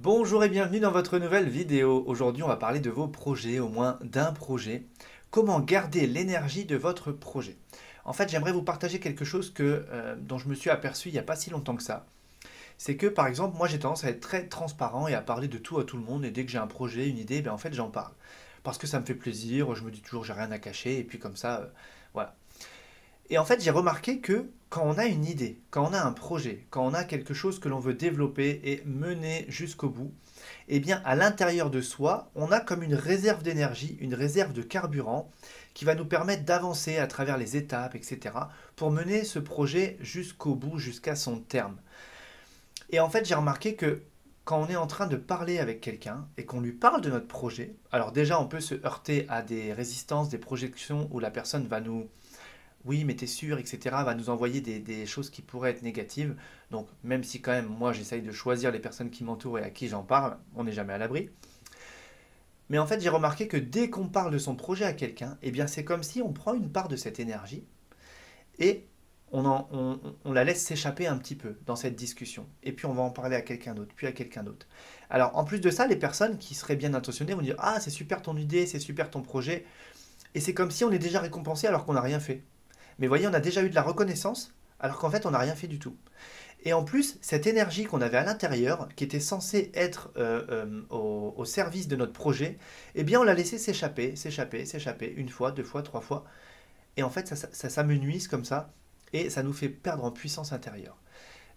Bonjour et bienvenue dans votre nouvelle vidéo. Aujourd'hui, on va parler de vos projets, au moins d'un projet. Comment garder l'énergie de votre projet? En fait, j'aimerais vous partager quelque chose dont je me suis aperçu il n'y a pas si longtemps que ça. C'est que, par exemple, moi j'ai tendance à être très transparent et à parler de tout à tout le monde. Et dès que j'ai un projet, une idée, ben en fait, j'en parle. Parce que ça me fait plaisir, je me dis toujours j'ai rien à cacher. Et puis comme ça, voilà. Et en fait, j'ai remarqué que quand on a une idée, quand on a un projet, quand on a quelque chose que l'on veut développer et mener jusqu'au bout, eh bien, à l'intérieur de soi, on a comme une réserve d'énergie, une réserve de carburant qui va nous permettre d'avancer à travers les étapes, etc., pour mener ce projet jusqu'au bout, jusqu'à son terme. Et en fait, j'ai remarqué que quand on est en train de parler avec quelqu'un et qu'on lui parle de notre projet, alors déjà, on peut se heurter à des résistances, des projections où la personne va nous oui, mais t'es sûr, etc., va nous envoyer des choses qui pourraient être négatives. Donc, même si quand même, moi, j'essaye de choisir les personnes qui m'entourent et à qui j'en parle, on n'est jamais à l'abri. Mais en fait, j'ai remarqué que dès qu'on parle de son projet à quelqu'un, eh bien, c'est comme si on prend une part de cette énergie et on la laisse s'échapper un petit peu dans cette discussion. Et puis, on va en parler à quelqu'un d'autre, puis à quelqu'un d'autre. Alors, en plus de ça, les personnes qui seraient bien intentionnées vont dire: Ah, c'est super ton idée, c'est super ton projet. Et c'est comme si on est déjà récompensé alors qu'on n'a rien fait. Mais voyez, on a déjà eu de la reconnaissance, alors qu'en fait, on n'a rien fait du tout. Et en plus, cette énergie qu'on avait à l'intérieur, qui était censée être au service de notre projet, eh bien, on l'a laissé s'échapper, s'échapper, s'échapper, une fois, deux fois, trois fois. Et en fait, ça s'amenuise comme ça, et ça nous fait perdre en puissance intérieure.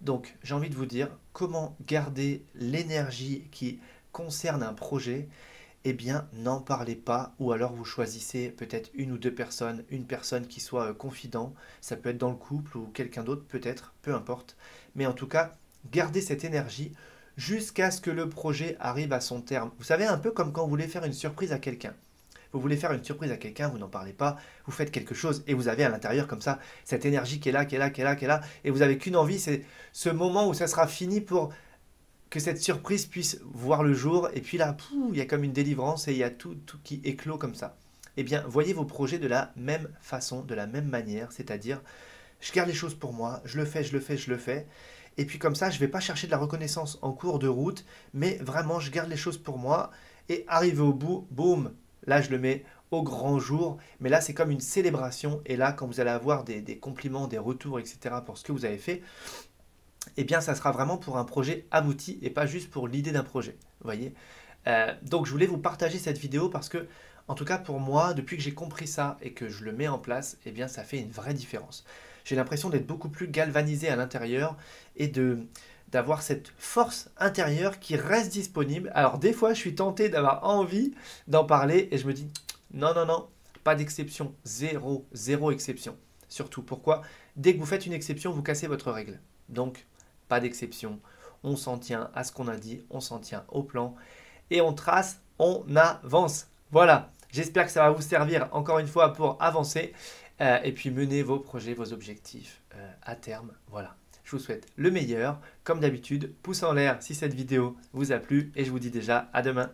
Donc, j'ai envie de vous dire, comment garder l'énergie qui concerne un projet? Eh bien, n'en parlez pas, ou alors vous choisissez peut-être une ou deux personnes, une personne qui soit confident, ça peut être dans le couple ou quelqu'un d'autre peut-être, peu importe. Mais en tout cas, gardez cette énergie jusqu'à ce que le projet arrive à son terme. Vous savez, un peu comme quand vous voulez faire une surprise à quelqu'un. Vous voulez faire une surprise à quelqu'un, vous n'en parlez pas, vous faites quelque chose et vous avez à l'intérieur comme ça cette énergie qui est là, qui est là, qui est là, qui est là, et vous n'avez qu'une envie, c'est ce moment où ça sera fini pour que cette surprise puisse voir le jour, et puis là, il y a comme une délivrance et il y a tout qui éclot comme ça. Eh bien, voyez vos projets de la même façon, de la même manière, c'est-à-dire, je garde les choses pour moi, je le fais, je le fais, je le fais, et puis comme ça, je ne vais pas chercher de la reconnaissance en cours de route, mais vraiment, je garde les choses pour moi, et arrivé au bout, boum, là, je le mets au grand jour, mais là, c'est comme une célébration, et là, quand vous allez avoir des compliments, des retours, etc., pour ce que vous avez fait, eh bien, ça sera vraiment pour un projet abouti et pas juste pour l'idée d'un projet. Vous voyez. Donc, je voulais vous partager cette vidéo parce que, en tout cas pour moi, depuis que j'ai compris ça et que je le mets en place, eh bien, ça fait une vraie différence. J'ai l'impression d'être beaucoup plus galvanisé à l'intérieur et d'avoir cette force intérieure qui reste disponible. Alors, des fois, je suis tenté d'avoir envie d'en parler et je me dis, non, non, non, pas d'exception, zéro, zéro exception. Surtout, pourquoi? Dès que vous faites une exception, vous cassez votre règle. Donc, pas d'exception. On s'en tient à ce qu'on a dit, on s'en tient au plan et on trace, on avance. Voilà, j'espère que ça va vous servir encore une fois pour avancer et puis mener vos projets, vos objectifs à terme. Voilà, je vous souhaite le meilleur. Comme d'habitude, pouce en l'air si cette vidéo vous a plu et je vous dis déjà à demain.